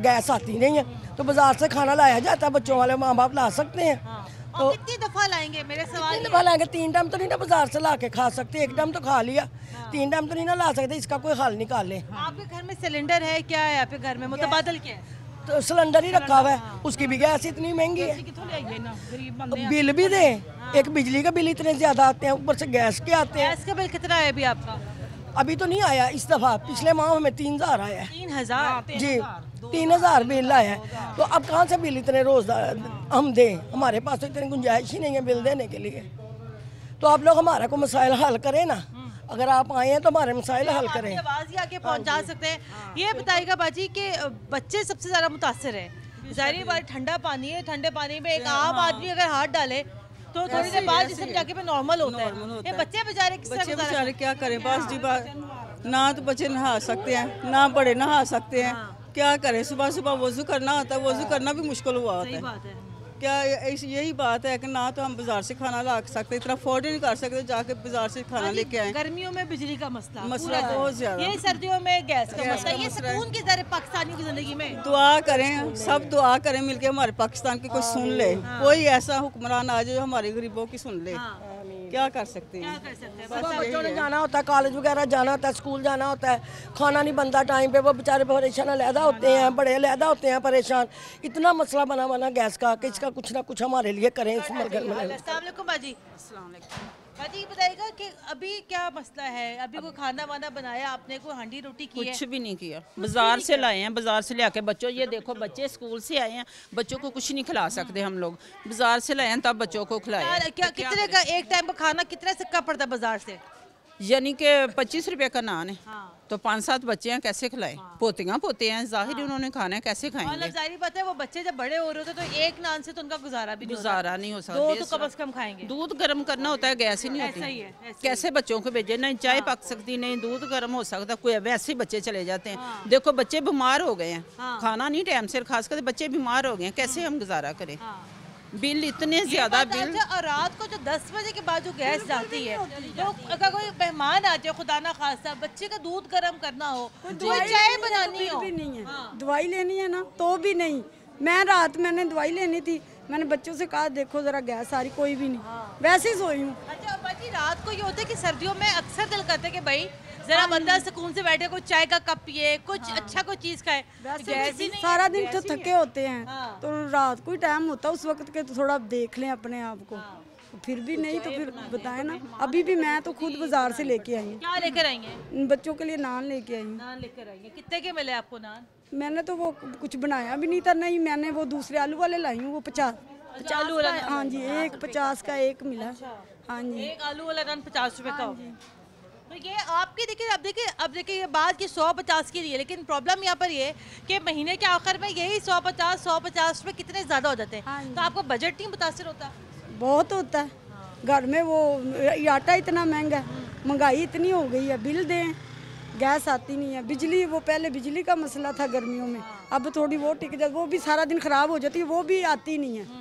गैस आती नहीं है, तो बाजार से खाना लाया जाता है। बच्चों वाले माँ बाप ला सकते हैं। तो कितनी दफ़ा लाएंगे? मेरे सवाल कितनी दफ़ा लाएंगे? 3 टाइम तो नहीं ना बाजार से ला के खा सकते, 1 टाइम तो खा लिया, 3 टाइम तो नहीं ना ला सकते। इसका कोई हल निकाले। आपके घर में सिलेंडर है? क्या है आपके घर में मुतबादल? क्या है? तो सिलेंडर ही रखा हुआ है, उसकी भी गैस इतनी महंगी है। बिल भी दे, एक बिजली का बिल इतने ज्यादा आते हैं, ऊपर से गैस के आते हैं। गैस का बिल कितना है अभी आपका? अभी तो नहीं आया इस दफा, पिछले माह में 3000 आया है। 3000 जी, 3000 बिल आया है। तो अब कहाँ से बिल इतने रोज हम दें? हमारे पास तो इतनी गुंजाइश ही नहीं है बिल देने के लिए। तो आप लोग हमारा को मसाइल हल करें ना। अगर आप आए हैं तो हमारे मसाइल हल करें। आवाज़ ही आके पहुंचा सकते हैं। ये बताइएगा बाजी कि बच्चे सबसे ज़्यादा मुतासर हैं। ज़ाहिर बात, ठंडा पानी है, ठंडे पानी में एक आम आदमी अगर हाथ डाले तो थोड़ी देर बाद जिसम जाके पे नॉर्मल होता है। ये बच्चे बेचारे किस तरह बेचारे क्या करें? बस जी ना तो बच्चे नहा सकते हैं, ना बड़े नहा सकते हैं। क्या करें? सुबह सुबह वजू करना होता है, वजू करना भी मुश्किल हुआ होता है। क्या यही बात है कि ना तो हम बाजार से खाना ला सकते, इतना अफोर्ड ही नहीं कर सकते जाके बाजार से खाना लेके आए। गर्मियों में बिजली का मसला बहुत ज्यादा, ये सर्दियों में गैस का मसला, ये सुकून की तरह पाकिस्तानियों की जिंदगी में। दुआ करें, सब दुआ करें मिलके हमारे पाकिस्तान की कोई सुन ले, कोई ऐसा हुक्मरान आ जाए जो हमारे गरीबों की सुन ले। क्या कर सकते हैं, बच्चों ने जाना होता है, कॉलेज वगैरह जाना होता है, स्कूल जाना होता है, खाना नहीं बनता टाइम पे, वो बेचारे परेशान अलहदा होते हैं, बड़े अलहदा होते हैं परेशान। इतना मसला बना गैस का कि इसका कुछ ना कुछ हमारे लिए करें इस घर में। अस्सलाम वालेकुम बाजी। बाजी बताइएगा कि अभी क्या मसला है? अभी कोई खाना वाना बनाया आपने, कोई हांडी रोटी की है? कुछ भी नहीं किया, बाजार से लाए हैं, बाजार से ले आके बच्चों, ये देखो बच्चे स्कूल से आए हैं, बच्चों को कुछ नहीं खिला सकते हम लोग, बाजार से लाए हैं तब बच्चों को खिलाया। क्या कितने का एक टाइम का खाना कितना सिक्का पड़ता है बाजार से? यानी कि 25 रुपए का नान है, तो 5-7 बच्चे हैं, कैसे खिलाएं? पोतियां पोते हैं, जाहिर उन्होंने खाना है, कैसे खाएंगे? जाहिर बात है वो बच्चे जब बड़े हो रहे होते तो एक नान से तो उनका गुजारा भी नहीं हो सकता, दो तो कम से कम खाएंगे। दूध गर्म करना होता है, गैस ही नहीं होती, कैसे बच्चों को भेजे? नहीं चाय पक सकती, नहीं दूध गर्म हो सकता, कोई वैसे बच्चे चले जाते हैं। देखो बच्चे बीमार हो गए हैं, खाना नहीं टाइम से, खासकर बच्चे बीमार हो गए हैं, कैसे हम गुजारा करें? बिल इतने ज्यादा बिल। और रात को जो 10 बजे के बाद जो गैस जाती है, तो अगर कोई मेहमान आ जाए खुदा ना खास्ता, बच्चे का दूध गर्म करना हो, कोई चाय बनानी हो, भी नहीं है, दवाई लेनी है ना तो भी नहीं। मैंने दवाई लेनी थी, मैंने बच्चों से कहा देखो जरा गैस आ रही, कोई भी नहीं, वैसे ही सोई हूँ। अच्छा बाजी, रात को ये होता है कि सर्दियों में अक्सर दिल करता है कि भाई जरा बंदा सुकून से बैठे, कोई चाय का कप पिए, कुछ अच्छा कोई चीज खाए। गैस ही नहीं, सारा दिन तो थके होते हैं, तो रात को ही टाइम होता है उस वक्त के, तो थोड़ा देख लें अपने आप को, फिर भी नहीं तो फिर बताएं ना। अभी भी मैं तो खुद बाजार से लेके आई हूँ। क्या लेकर आई हैं? बच्चों के लिए नान लेके आई हूँ। नान लेकर आई हैं, कितने के मिले आपको नान? मैंने तो वो कुछ बनाया भी नहीं था, नहीं मैंने वो दूसरे आलू वाले लाई हूँ, वो 50 आलू वाला, हाँ जी, एक 50 का एक मिला। हाँ जी, एक आलू वाला नान 50 रुपए का। तो ये आपकी अब देखिए ये बात की 100-50 की रही है, लेकिन प्रॉब्लम यहाँ पर ये कि महीने के आखिर में यही 150 रुपए कितने ज़्यादा हो जाते हैं, तो आपको बजट नहीं मुतासिर होता? बहुत होता है, घर में वो आटा इतना महंगा है, महंगाई इतनी हो गई है, बिल दें, गैस आती नहीं है, बिजली, वो पहले बिजली का मसला था गर्मियों में, अब थोड़ी वो टिक जाती, वो भी सारा दिन ख़राब हो जाती है, वो भी आती नहीं है,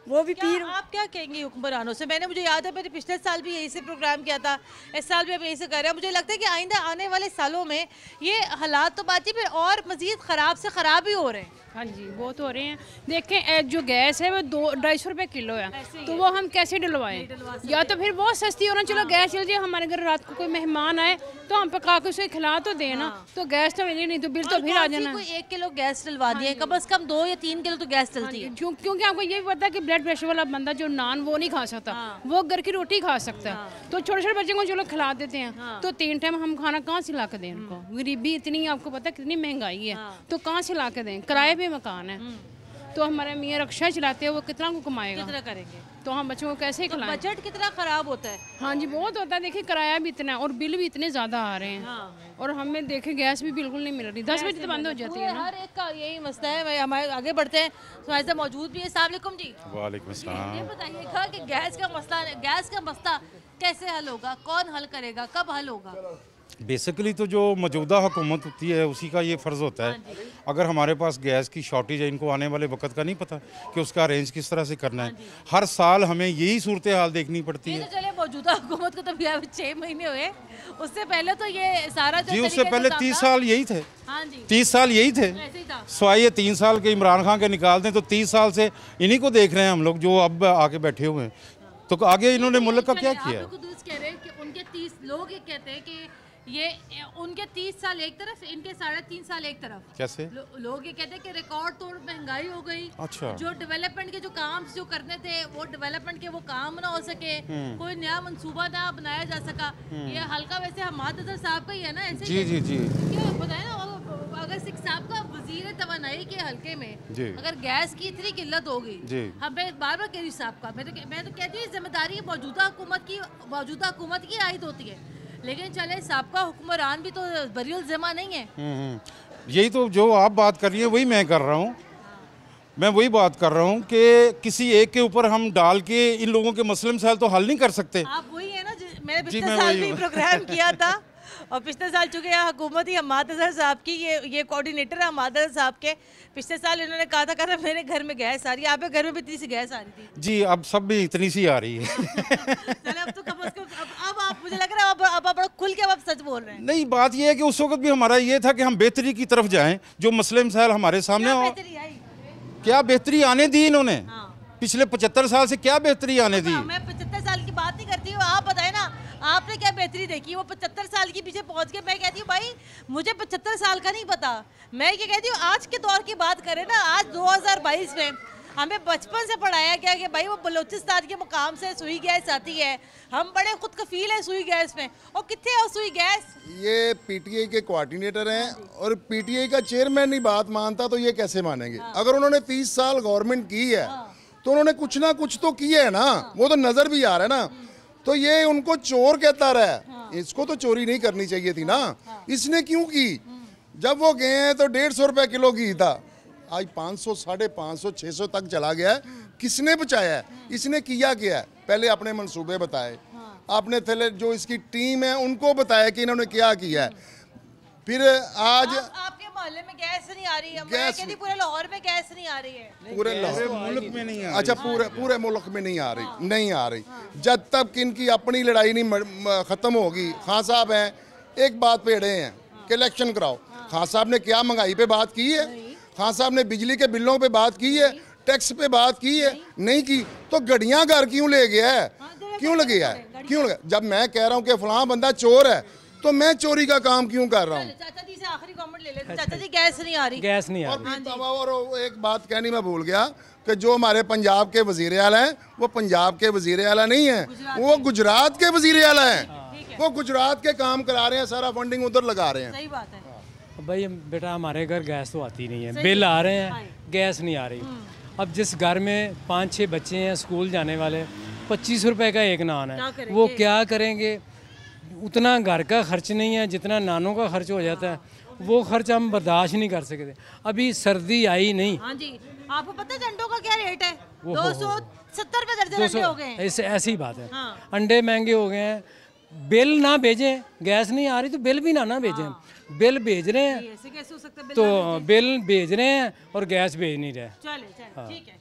वो भी पीर। आप क्या कहेंगे हुक्मरानों से? मुझे याद है मैंने पिछले साल भी यही से प्रोग्राम किया था, इस साल भी अब यही से कर रहे हैं। मुझे लगता है कि आइंदा आने वाले सालों में ये हालात तो बात ही फिर और मजीद ख़राब से ख़राब ही हो रहे हैं। हाँ जी, बहुत हो रहे हैं। देखें जो गैस है वो 2-250 रुपये किलो है, तो वो हम कैसे डलवाएं? या तो फिर बहुत सस्ती होना, चलो गैस चल जाए, हमारे घर रात को कोई मेहमान आए तो हम पका के उसे खिला तो दें ना, तो गैस तो मिली नहीं, तो बिल तो फिर आ जाना। कोई 1 किलो गैस डलवा दिए, कम से कम 2 या 3 किलो तो गैस चलती है, क्योंकि आपको ये भी पता है कि ब्लड प्रेशर वाला बंदा जो नान वो नहीं खा सकता, वो घर की रोटी खा सकता है, तो छोटे छोटे बच्चे को चलो खिला देते हैं, तो 3 टाइम हम खाना कहाँ से ला के दें उनको? गरीबी इतनी, आपको पता है कितनी महंगाई है, तो कहाँ से ला के दें? किराए पे मकान है, तो हमारे मियाँ रक्षा चलाते हैं, वो कितना को कमाएगा, कितना करेंगे, तो हम बच्चों को कैसे खिलाएं? बजट कितना खराब होता है। हाँ जी, बहुत होता है। देखिए किराया भी इतना है और बिल भी इतने ज़्यादा आ रहे हैं, और हमें देखे गैस भी बिल्कुल नहीं मिल रही, 10 बजे तो बंद हो जाती है ना। हर एक का यही मसला है। हमारे आगे बढ़ते हैं, हमारे साथ मौजूद भी है। अस्सलाम वालेकुम जी। वालेकुम अस्सलाम। ये बताइएगा कि गैस का मसला कैसे हल होगा, कौन हल करेगा, कब हल होगा? बेसिकली तो जो मौजूदा हुकूमत होती है उसी का ये फ़र्ज़ होता है। अगर हमारे पास गैस की शॉर्टेज है, इनको आने वाले वक्त का नहीं पता कि उसका अरेंज किस तरह से करना है। हर साल हमें यही सूरत हाल देखनी पड़ती है। तो चले मौजूदा हुकूमत को तो भी 6 महीने हुए, उससे पहले तो ये सारा जो जी, उससे पहले 30 साल यही थे। हाँ जी, 30 साल यही थे। स्वाई ये 3 साल के इमरान खान के निकाल दें तो 30 साल से इन्हीं को देख रहे हैं हम लोग, जो अब आके बैठे हुए हैं। तो आगे इन्होंने मुल्क का क्या किया? कह रहे हैं कि उनके 30 लोग ये कहते हैं कि ये उनके 30 साल एक तरफ, इनके 3.5 साल एक तरफ। कैसे? लोग ये कहते हैं कि रिकॉर्ड तोड़ महंगाई हो गई। अच्छा। जो डेवलपमेंट के जो काम जो करने थे वो डेवलपमेंट के वो काम ना हो सके, कोई नया मंसूबा ना बनाया जा सका। ये हल्का वैसे हमाद अजहर साहब का ही है ना, ऐसे जी जी जी, बताए ना, अगर सिख साहब का वजीर तवानाई के हल्के में अगर गैस की इतनी किल्लत होगी, हमें बार बार कह रही साहब का, मैं तो कहती हूँ जिम्मेदारी मौजूदा हुकूमत की आयद होती है, लेकिन चले साहब का हुक्मरान भी तो बरियल ज़िम्मा नहीं है। यही तो जो आप बात कर रही हैं वही मैं कर रहा हूँ। मैं वही बात कर रहा हूँ कि किसी एक के ऊपर हम डाल के इन लोगों के मसले मसाइल तो हल नहीं कर सकते। आप वही है ना, मैंने पिछले साल भी प्रोग्राम किया था और पिछले साल चूँकि यहाँ हुकूमत ही हमाद अजहर साहब की, ये कोऑर्डिनेटर है हमाद अजहर साहब के। पिछले साल इन्होंने कहा था मेरे घर में गैस आ रही है। आपके घर में भी इतनी सी गैस आ रही थी? जी, अब सब भी इतनी सी आ रही है। चले अब तो कम से कम अब आप, मुझे लग रहा है अब आप बड़ा खुल के अब आप सच बोल रहे हैं। नहीं, बात यह है कि उस वक्त भी हमारा ये था कि हम बेहतरी की तरफ जाएं, जो मसले मसाइल हमारे सामने हो। क्या बेहतरी आने दी इन्होंने? पिछले 75 साल से क्या बेहतरी आने दी? मैं 75 साल की बात नहीं करती हूँ, आप बताएं ना आपने क्या बेहतरी देखी? वो 75 साल के पीछे पहुंच के मैं कहती हूँ भाई मुझे 75 साल का नहीं पता, मैं ये कहती हूँ आज के दौर की बात करें ना। आज 2022 में हमें बचपन से पढ़ाया गया कि भाई वो बलूचिस्तान के मुकाम से सुई गैस आती है, हम बड़े खुद कफील हैं सुई गैस में। और कितने है सुई गैस? ये पीटीआई के कोऑर्डिनेटर हैं और पीटीआई का चेयरमैन ही बात मानता तो ये कैसे मानेंगे? अगर उन्होंने 30 साल गवर्नमेंट की है तो उन्होंने कुछ ना कुछ तो किया है ना, वो तो नजर भी आ रहा है ना। तो ये उनको चोर कहता रहा, इसको तो चोरी नहीं करनी चाहिए थी ना, इसने क्यों की? जब वो गए हैं तो 150 रुपए किलो घी था, आज 500, 550, 600 तक चला गया है। किसने बचाया है? इसने किया क्या है? पहले अपने मंसूबे बताए, आपने जो इसकी टीम है उनको बताया कि इन्होंने क्या किया है। फिर आज आपके मोहल्ले में गैस नहीं आ रही है? मैं कहती पूरे लाहौर में गैस नहीं आ रही है। पूरे मुल्क में नहीं आ रही। अच्छा, पूरे मुल्क में नहीं आ रही, नहीं आ रही। जब तक इनकी अपनी लड़ाई नहीं खत्म होगी। खान साहब हैं एक बात पे अड़े हैं कि इलेक्शन कराओ। खान साहब ने क्या महंगाई पे बात की है? खान साहब ने बिजली के बिलों पे बात की है? टैक्स पे बात की है? नहीं की। तो गड्डियां घर क्यों ले गया है? क्यों लगे है? क्यों लगा? जब मैं कह रहा हूँ कि फलां बंदा चोर है तो मैं चोरी का काम क्यों कर रहा हूँ? चाचा जी से आखिरी कमेंट ले लेते। चाचा जी गैस नहीं आ रही? गैस नहीं आ रही। और एक बात कहनी मैं भूल गया कि जो हमारे पंजाब के वजीर आला हैं वो पंजाब के वजीर आला नहीं है, वो गुजरात के वजीर आला हैं। वो गुजरात के काम करा रहे हैं, सारा फंडिंग उधर लगा रहे हैं। सही बात है भाई। बेटा हमारे घर गैस तो आती नहीं है, बिल आ रहे हैं, गैस नहीं आ रही। अब जिस घर में 5-6 बच्चे हैं स्कूल जाने वाले, 25 रुपए का एक नान है, वो क्या करेंगे? उतना घर का खर्च नहीं है जितना नानों का खर्च हो जाता है, वो खर्च हम बर्दाश्त नहीं कर सकते। अभी सर्दी आई नहीं। हाँ जी, आपको पता है अंडों का क्या रेट है? 270 रुपए दर्जन अंडे हो गए हैं। ऐसी बात है। अंडे महंगे हो गए हैं। बिल ना भेजें, गैस नहीं आ रही तो बिल भी ना भेजें। बिल भेज रहे हैं तो बिल भेज रहे हैं और गैस भेज नहीं रहे। चले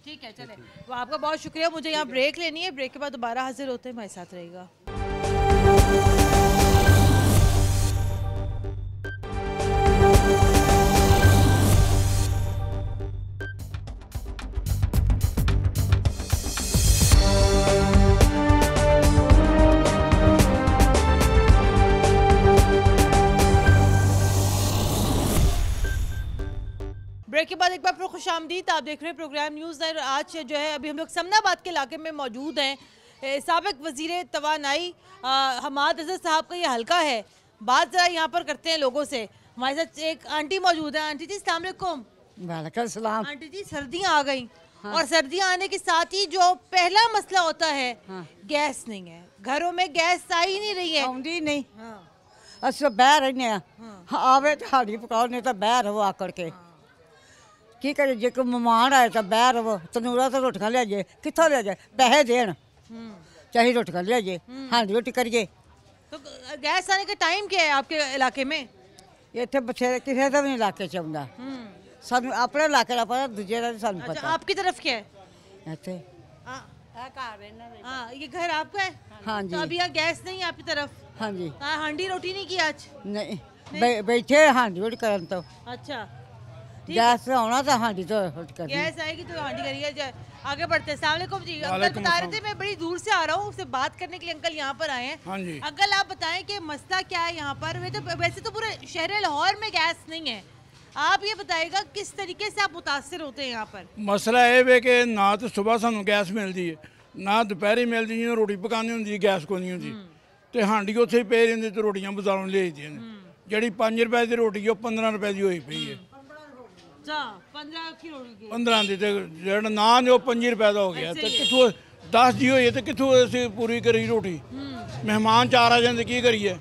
ठीक है चले। तो आपका बहुत शुक्रिया। मुझे यहाँ ब्रेक लेनी है, ब्रेक के बाद दोबारा हाजिर होते हैं, हमारे साथ रहेगा। ब्रेक के बाद एक बार फिर खुशामदीद। आप देख रहे हैं प्रोग्राम न्यूज़ नाइट। आज जो है अभी हम लोग समनाबाद के इलाके में मौजूद हैं। साबिक वज़ीर तवानाई हमाद अजहर साहब का ये हल्का है। बात ज़रा यहाँ पर करते हैं लोगों से। हमारे साथ एक आंटी मौजूद है। आंटी जी अस्सलाम वालेकुम। वालेकुम सलाम। आंटी जी सर्दियाँ आ गई और सर्दियाँ आने के साथ ही जो पहला मसला होता है गैस नहीं है, घरों में गैस आ ही नहीं रही है। आउंदी नहीं। अच्छा बह रही आवे तो हाड़ी पकाओ, नहीं तो बह रहो आकड़ के। की करे जे कोई मेहमान आए तो बह रहो, तनूरा तो रोटियां लिया जाए, कितों लिया जाए? पैसे देन चाहे रोटियां लिया जाए, हांडी रोटी करिए। तो गैस आने का टाइम क्या है आपके इलाके में? इतने बथेरे किसी का भी इलाके च आउंदा, सानू अपने इलाके का पता, दूजे का सानू पता। अच्छा, आपकी तरफ क्या है? इत्थे ये घर आपका है? हाँ जी। तो अभी यहाँ गैस नहीं है आपकी तरफ? हाँ जी। हांडी रोटी नहीं की आज? नहीं, बैठे हांडी रोटी करन तो। अच्छा, गैस आना तो हांडी तो रोटी कर। गैस आएगी तो हांडी करिए। आगे बढ़ते हैं। अस्सलाम वालेकुम जी। अंकल बता रहे थे मैं बड़ी दूर से आ रहा हूँ, उससे बात करने के लिए अंकल यहाँ पर आए हैं। हाँ जी। अंकल आप बताएं कि मसला क्या है यहाँ पर? वैसे तो पूरे शहर लाहौर में गैस नहीं है, आप ये बताइएगा किस तरीके से आप मुतासर होते हैं यहाँ पर? मसला ये है कि ना तो सुबह सानू गैस मिलती है, ना दोपहरी मिलती, जो रोटी पकानी होंगी गैस को नहीं होंगी, तो हांडी उत्थे ही पे रही तो रोटियां बाजारों ले दी जी 5 रुपए की रोटी है 15 रुपए की हुई पई है। 15 की जो नान जो 5 रुपए का हो गया, तो कितों 10 जी हुई तो कितों असीं पूरी करी रोटी? मेहमान 4 आ जाते की करिए?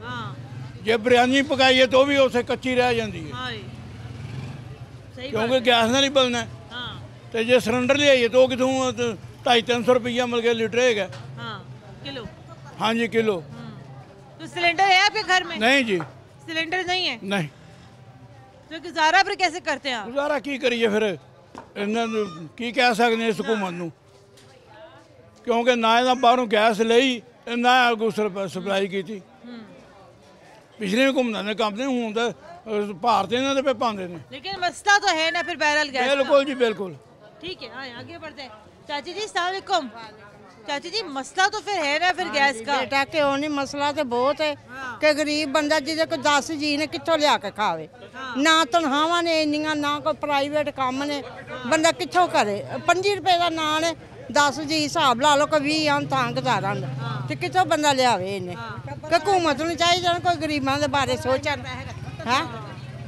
जे बिरयानी पकाई है तो भी उसे कच्ची रह जाती है, क्योंकि गैस ने नहीं बलना। तो जे सिलेंडर लियाइए तो कितों 250-300 रुपया मिल गया लीटर है। किलो? हाँ जी किलो। तो सिलेंडर है आपके घर में? नहीं जी, सिलेंडर नहीं है? नहीं। तो गुजारा फिर कैसे करते हैं आप? गुजारा की करिए फिर, ਇਹਨਾਂ ਨੂੰ ਕੀ ਕਹਿ ਸਕਦੇ ਹਾਂ ਇਸ ਹਕੂਮਤ ਨੂੰ, ਕਿਉਂਕਿ ਨਾ ਇਹਨਾਂ ਬਾਹਰੋਂ ਗੈਸ ਲਈ ਨਾ ਅੱਗੋਂ ਸਪਲਾਈ ਕੀਤੀ। ਪਿਛਲੇ ਹਕੂਮਤਾਂ ਨੇ ਕੰਮ ਨਹੀਂ ਹੁੰਦਾ, ਭਾਰਤ ਇਹਨਾਂ ਦੇ ਪੇ ਪਾਉਂਦੇ ਨੇ। लेकिन मसला तो है ना फिर बहरहाल गैस का। बिल्कुल जी बिल्कुल। ठीक है, हाँ आगे बढ़ते हैं। चाची जी अस्सलाम वालेकुम। चाची जी मसला तो फिर है ना फिर गैस का। बेटा क्यों नहीं, मसला तो बहुत है कि गरीब बंदा जिसे कोई 10 जी ने कितों लिया के खावे, ना तनखावां ने इन्नियां, ना कोई प्राइवेट काम ने, बंदा कितों करे। 5 रुपए का नान है, 10 जी हिसाब ला लो, कोई 20 आन तां गुजारा होंदा, ते कितों बंदा लियावे इन्हें। हुकूमत नूं चाहिए कोई गरीबां दे बारे सोचण, हैं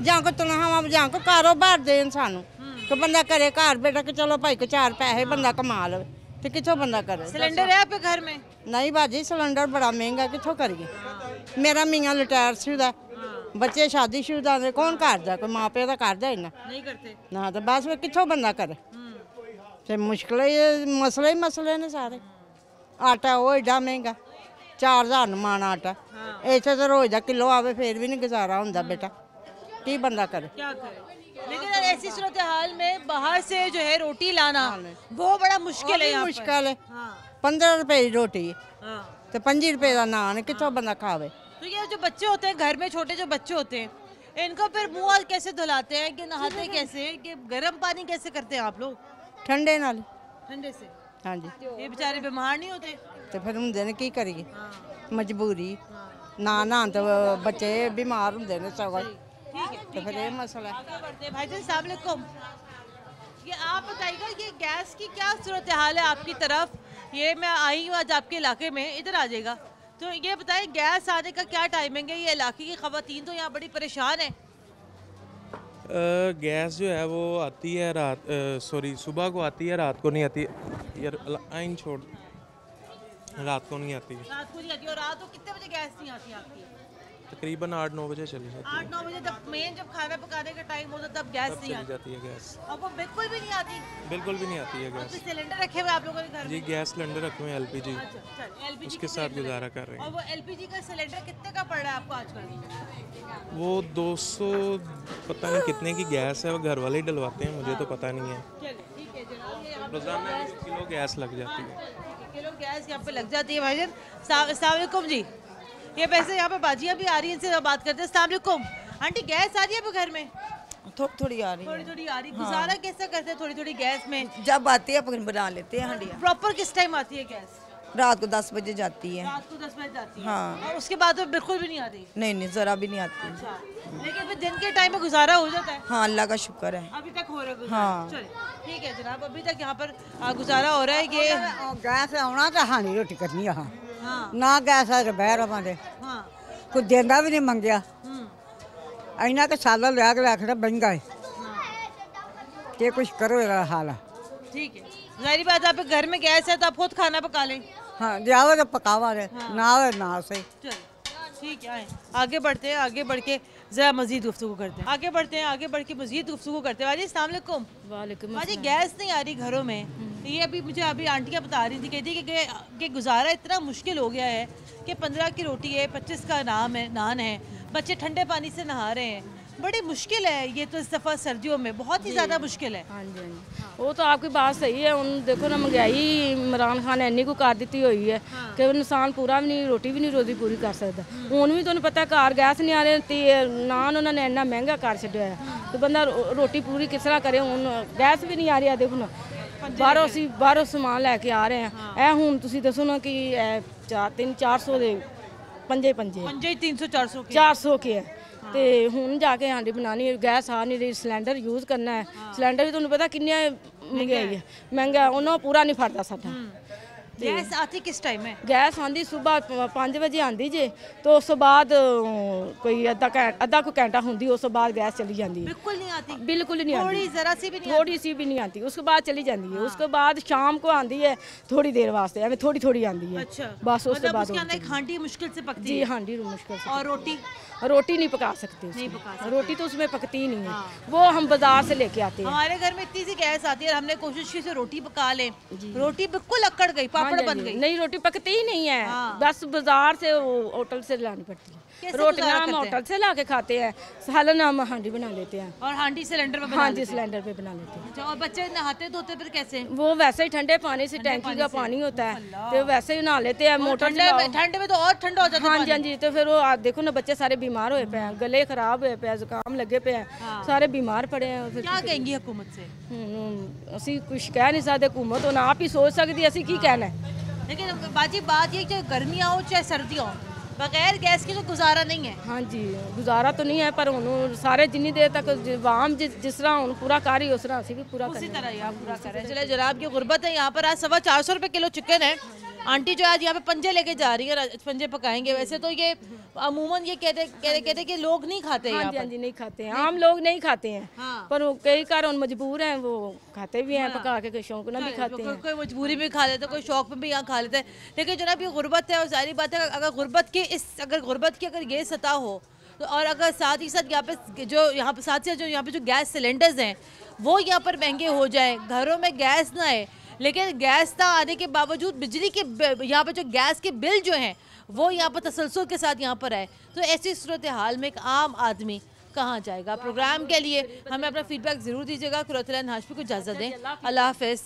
जां कोई तनखावां जां कोई कारोबार देन सानूं, कि बंदा करे घर बेटा कि चलो भाई को 4 पैसे बंदा कमा लवे, तो कितों बंदा करे। सिलेंडर है आपके घर में? नहीं बाजी, सिलेंडर बड़ा महंगा, कितों करिए। मेरा मियाँ रिटायर शुदा, बच्चे शादीशुदा ने, कौन करदा, कोई माँ प्यो का करदा इन्ना नहीं करते ना, तो बस फिर कितों बंदा करे। ते मुश्किल मसले ही मसले ने सारे। आटा वो एडा महंगा, 4000 मान आटा, इत्थे तो रोज का किलो आवे फिर भी नहीं गुजारा होंदा बेटा, की बंदा करे। क्या करे। लेकिन ऐसी सूरत हाल में बाहर से जो है रोटी लाना वो बड़ा मुश्किल है। मुश्किल है। 15 रुपए की रोटी तो 5 रुपए का नान, कितों बंदा खावे। तो ये जो बच्चे होते हैं घर में, छोटे जो बच्चे होते हैं, इनको फिर मुँह कैसे धुलाते हैं, कि नहाते कैसे, कि गर्म पानी कैसे करते हैं आप लोग? ठंडे नाल। ठंडे से? हाँ जी। ये बेचारे बीमार नहीं होते? तो फिर हुंदे ने की करिए, मजबूरी ना नहान तो बच्चे बीमार हुंदे ने सगों। तो फिर ये मसला है। भाई जी अस्सलाम वालेकुम, ये आप बताइएगा कि गैस की क्या सूरत हाल है आपकी तरफ? ये मैं आई हूँ आज आपके इलाके में, इधर आ जाएगा। तो ये बताइए गैस आने का क्या टाइमिंग है? ये इलाके की खवातीन तो यहाँ बड़ी परेशान है। गैस जो है वो आती है सुबह को आती है, रात को नहीं आती यार, आइन छोड़, रात को नहीं आती है। रात को नहीं आती। और रात को कितने बजे गैस नहीं आती आपकी? तकरीबन 8-9 बजे चली जाती है। 8-9 बजे जब खाना पकाने का टाइम होता तब गैस नहीं चली जाती है गैस। अब वो बिल्कुल भी नहीं आती? बिल्कुल भी नहीं आती है गैस। तो सिलेंडर रखे हुए आप लोगों ने घर में? जी गैस सिलेंडर रखे हुए हैं, LPG, उसके साथ गुजारा कर रहे हैं। और वो LPG का सिलेंडर कितने का पड़ रहा है आपको आजकल? वो 200 पता नहीं कितने की गैस है, वो घर वाले ही डलवाते हैं, मुझे तो पता नहीं है। रोजाना 1 किलो गैस लग जाती है। किलो गैस यहाँ पे लग जाती है। भाईजान अस्सलाम वालेकुम जी, ये वैसे यहाँ पे बाजियाँ भी आ रही हैं, इनसे बात करते हैं। अस्सलाम वालेकुम आंटी, गैस आ रही है आपके घर में? थोड़ी आ रही है। थोड़ी आ रही। गुजारा कैसे करते हैं थोड़ी गैस में? जब आती है अपन बना लेते हैं हंडिया। प्रॉपर किस टाइम आती है गैस? रात को 10 बजे जाती है। रात को 10 बजे जाती है? हाँ। और उसके बाद तो बिल्कुल भी नहीं आती? नहीं जरा भी नहीं आती। अच्छा। लेकिन फिर दिन के टाइम में गुजारा हो जाता है? हाँ अल्लाह का शुक्र है, अभी तक हो रहा है। हाँ। चलिए ठीक है जनाब, अभी तक यहाँ पर गुजारा हो रहा है। ये गैस आना तो हानी रोटी करनी है, ना गैस आ बहर हमारे कुछ देना भी नहीं मंगया, इन्ना के साल लिया के आखिर महंगा है, ये कुछ करो हाल। ठीक है, जाहिर बात है आप घर में गैस है तो आप खुद खाना पका लें। हाँ जाओ तो पकावा रहे, ना आवे ना से। ठीक है, आगे बढ़ते हैं, आगे बढ़ के ज़रा मज़ीद गुफ्तगू करते हैं। आगे बढ़ते हैं, आगे बढ़ के मज़ीद गुफ्तगू करते हैं। वाजी अस्सलाम वालेकुम। वालेकुम वाजी गैस नहीं आ रही घरों में, ये अभी मुझे आंटियाँ बता रही थी, कहती कि गुजारा इतना मुश्किल हो गया है कि 15 की रोटी है, 25 का नान है, बच्चे ठंडे पानी से नहा रहे हैं, बड़ी मुश्किल है। ये तो इस दफ़ा सर्दियों में बहुत ही ज़्यादा मुश्किल है। हाँ जी, वो तो आपकी बात सही है। उन देखो ना महंगाई इमरान खान ने इन्नी को कर दी हुई है कि इंसान पूरा भी नहीं, रोटी भी नहीं रोजी पूरी कर सकता। हूँ भी तुहानू पता घर गैस नहीं आ रहे, नान उन्होंने इन्ना महंगा कर छड्या है, तो बंदा रोटी पूरी किस तरह करे। हूँ गैस भी नहीं आ रही, देखो ना बाहरों समान लैके आ रहे हैं। ए हूँ तुसीं दसो ना कि 300-400 दे पंजे 300-400 के है, तो हुण जाके हांडी बनानी, गैस आ नहीं रही, सिलेंडर यूज़ करना है। सिलेंडर भी तुहानू पता किन्ना महंगाई है, महंगा उन्होंने पूरा नहीं फटदा साडा। गैस आती किस टाइम है? गैस आंदी सुबह 5 बजे आंदी जे, तो उस बाद कोई अद्धा को घंटा होंदी, उस बाद गैस चली जाती है। बिल्कुल नहीं आती? बिल्कुल नहीं आती, थोड़ी सी भी नहीं आती, उसके बाद चली जाती है। उसके बाद शाम को आंदी है थोड़ी देर वास्ते, हमें थोड़ी आंदी है। अच्छा, बस उसके बाद हांडी मुश्किल से पकती जी, है। हांडी मुश्किल से। और रोटी नहीं पका सकते, रोटी तो उसमें पकती ही नहीं है, वो हम बाजार से लेके आते हैं। हमारे घर में इतनी सी गैस आती है, हमने कोशिश की से रोटी पका लें, रोटी बिल्कुल अकड़ गई, पापा पापड़ बन गई। नहीं रोटी पकती ही नहीं है, बस बाजार से होटल से लानी पड़ती है। रोटियां हम होटल से ला के खाते हैं, सालन हम हांडी बना लेते हैं। और हांडी सिलेंडर पे बना हाँ जी, सिलेंडर पे बना लेते हैं। अच्छा, और बच्चे नहाते धोते फिर कैसे? वो वैसे ही ठंडे पानी से, टैंकी का पानी होता है तो वैसे ही नहा लेते हैं। मोटर ठंड में तो और ठंडा हो जाता है। हाँ जी, हाँ जी। तो फिर वो देखो ना, बच्चे सारे बीमार हुए पे हैं, गले खराब हुए पे हैं, जुकाम लगे पे हैं, सारे बीमार पड़े हैं। फिर क्या कहेंगी हुकूमत से? ਅਸੀਂ कुछ कह नहीं सकते, हुकूमत होना आप ही सोच सकती है, ਅਸੀਂ ਕੀ कहना है। लेकिन बाजी बात ये चाहे गर्मियाँ हो चाहे सर्दियाँ हो, बगैर गैस की तो गुजारा नहीं है। हाँ जी, गुजारा तो नहीं है, पर हुन सारे जिन्नी देर तक आम जिस तरह हुन पूरा कर रही उस तरह ਅਸੀਂ भी पूरा उसी तरह ही आप पूरा कर रहे हैं। चले जनाब, की गुर्बत है यहाँ पर। आज 450 रुपये किलो चिकन है। आंटी जो आज यहाँ पे पंजे लेके जा रही है, पंजे पकाएंगे। वैसे तो ये अमूमन ये कहते कि लोग नहीं खाते हैं। हाँ जी, नहीं खाते हैं, आम लोग नहीं खाते हैं। पर कई कारण मजबूर हैं, वो खाते भी हैं पका के, शौक ना भी खाते हैं। कोई मजबूरी में खा लेते, कोई शौक में भी यहाँ खा लेते हैं। लेकिन जनाब ये गुर्बत है, और जाहिर बात है अगर गुर्बत की अगर ये सतह हो तो, और अगर साथ ही साथ यहाँ पे जो गैस सिलेंडर्स हैं वो यहाँ पर महंगे हो जाए, घरों में गैस ना आए, लेकिन गैस ना आने के बावजूद बिजली के यहाँ पर जो गैस के बिल जो हैं वो यहाँ पर तसलसल के साथ यहाँ पर आए, तो ऐसी सूरत हाल में एक आम आदमी कहाँ जाएगा? प्रोग्राम के लिए हमें अपना फीडबैक ज़रूर दीजिएगा। कुरैत हाशमी को इजाज़त दें। अल्लाह हाफ़िज़।